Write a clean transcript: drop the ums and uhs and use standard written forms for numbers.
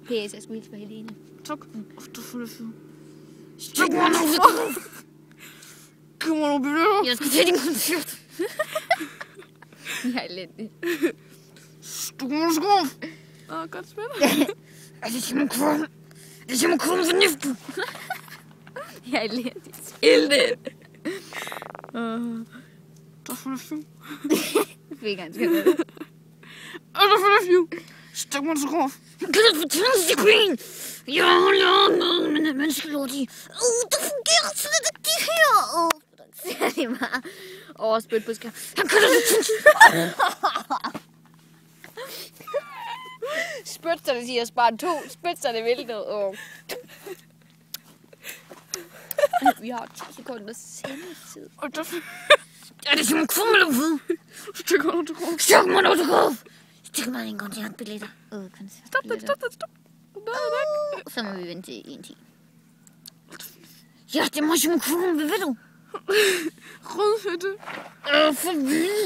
P.S. Jeg skulle hilse for Helene. Tak. Du får det fint. Stik mig nu. Giv mig nogle billetter. Jeg skal til din koncert. Jeg er elendig. Stik mig nu. Godt spil. Er det Simon Krum? Er det Simon Krum for Niftu? Jeg er elendig. Spil det. Der får det fint. Jeg fik han skal det. Der får det fint. Stik mig nu. Kan du fortælle os, det Queen? Jeg har noget med en menneskelordi. Det fungerer slet ikke det her. Siger de bare. Spyt på skærm. Han kan du fortælle. Spytterne siger spare 2. Spytterne væltede. Vi har 10 sekunder sendetid. Er det Simon Krum eller hvad? Stik mig nu. Stik mig nu. Stik mig en koncertbilletter. Stop. Så må vi vente til 1:10. Ja, det må Simon Krum, hvad ved du? Rødhætte. For vildt.